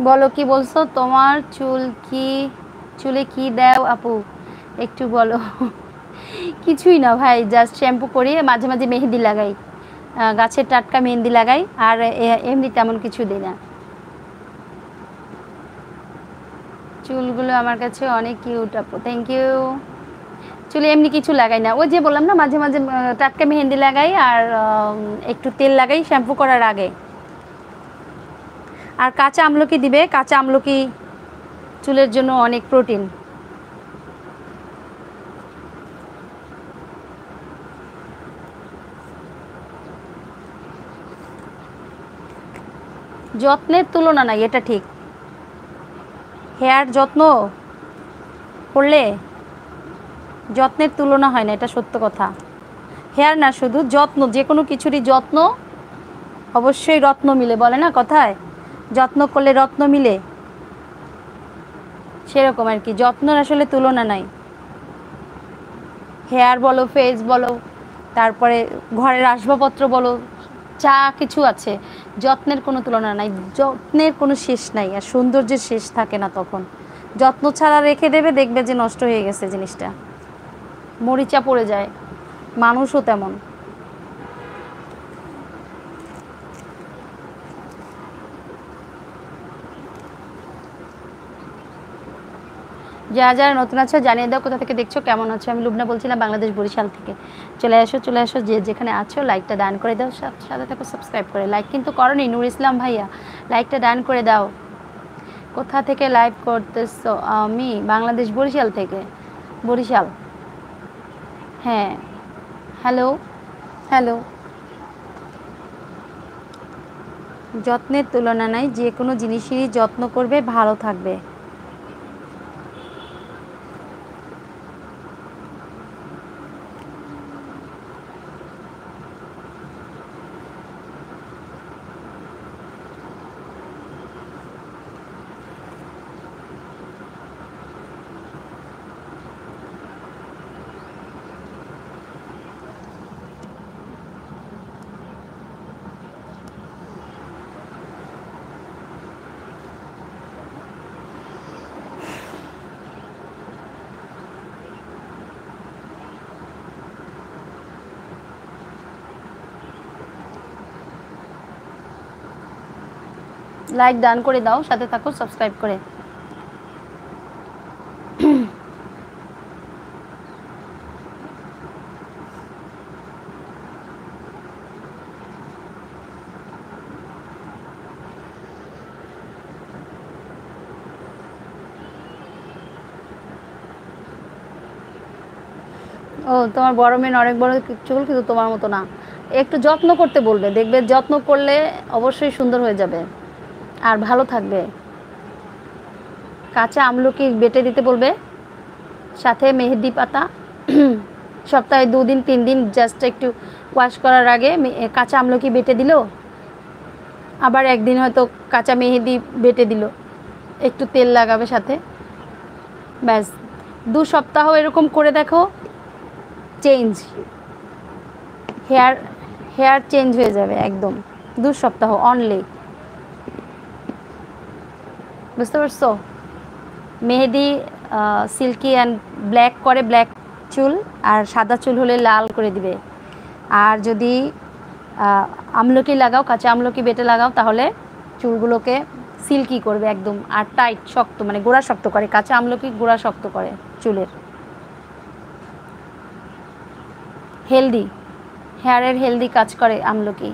বলো কি বলছো? তোমার চুলে কি দাও আপু, একটু বলো। কিছুই না ভাই, জাস্ট শ্যাম্পু করি, মাঝে মাঝে মেহেদি লাগাই, গাছের টাটকা মেহেন্দি লাগাই, আর এমনি তেমন কিছু দিই না। চুলগুলো আমার কাছে অনেক কিউট আপু, থ্যাংক ইউ। চুলে এমনি কিছু লাগাই না, ওই যে বললাম না, মাঝে মাঝে টাটকা মেহেন্দি লাগাই, আর একটু তেল লাগাই শ্যাম্পু করার আগে। আর কাঁচা আমলকি দিবে, কাঁচা আমলকি চুলের জন্য অনেক প্রোটিন। যত্নের তুলনা নাই, এটা ঠিক। হেয়ার যত্ন করলে যত্নের তুলনা হয় না, এটা সত্য কথা। হেয়ার না, শুধু যত্ন, যে কোনো কিছুরই যত্ন অবশ্যই রত্ন মিলে, বলে না কথায়, যত্ন করলে রত্ন মিলে, সেরকম আর কি। যত্নের আসলে তুলনা নাই। হেয়ার বলো, ফেস বলো, তারপরে ঘরের আসবাবপত্র বলো, যা কিছু আছে, যত্নের কোনো তুলনা নাই। যত্নের কোনো শেষ নাই, আর সৌন্দর্যের শেষ থাকে না তখন। যত্ন ছাড়া রেখে দেবে, দেখবে যে নষ্ট হয়ে গেছে জিনিসটা, মরিচা পড়ে যায়। মানুষও তেমন। যারা যারা নতুন আছো জানিয়ে দাও কোথা থেকে দেখছো, কেমন আছো। আমি লুবনা বলছিলাম, বাংলাদেশ বরিশাল থেকে। চলে আসো চলে আসো, যে যেখানে আছো লাইকটা দান করে দাও, সাথে থাকো সাবস্ক্রাইব করে। লাইক কিন্তু করোনি নূর ইসলাম ভাইয়া, লাইকটা দান করে দাও। কোথা থেকে লাইভ করতেছো? আমি বাংলাদেশ বরিশাল থেকে। বরিশাল। হ্যাঁ। হ্যালো। হ্যালো। যত্নের তুলনা নাই, যে কোনো জিনিসেরই যত্ন করবে, ভালো থাকবে। লাইক দান করে দাও, সাথে থাকো সাবস্ক্রাইব করে। ও, তোমার বড় মেয়ে অনেক বড় চুল, কিন্তু তোমার মতো না। একটু যত্ন করতে বলবে, দেখবে যত্ন করলে অবশ্যই সুন্দর হয়ে যাবে আর ভালো থাকবে। কাঁচা আমলকি বেটে দিতে বলবে, সাথে মেহেদি পাতা। সপ্তাহে 2 দিন 3 দিন জাস্ট একটু ওয়াশ করার আগে কাঁচা আমলকি বেটে দিল, আবার একদিন হয়তো কাঁচা মেহেদি বেটে দিল, একটু তেল লাগাবে সাথে, ব্যাস। 2 সপ্তাহ এরকম করে দেখো, চেঞ্জ, হেয়ার হেয়ার চেঞ্জ হয়ে যাবে একদম। 2 সপ্তাহ অনলি। বুঝতে পারছো? মেহেদি সিল্কি অ্যান্ড ব্ল্যাক করে, ব্ল্যাক চুল, আর সাদা চুল হলে লাল করে দিবে। আর যদি আমলকি লাগাও, কাঁচা আমলকি বেটে লাগাও, তাহলে চুলগুলোকে সিল্কি করবে একদম, আর টাইট শক্ত, মানে গোড়া শক্ত করে। কাঁচা আমলকি গোড়া শক্ত করে চুলের। হেলদি, হেয়ারের হেলদি কাজ করে আমলকি।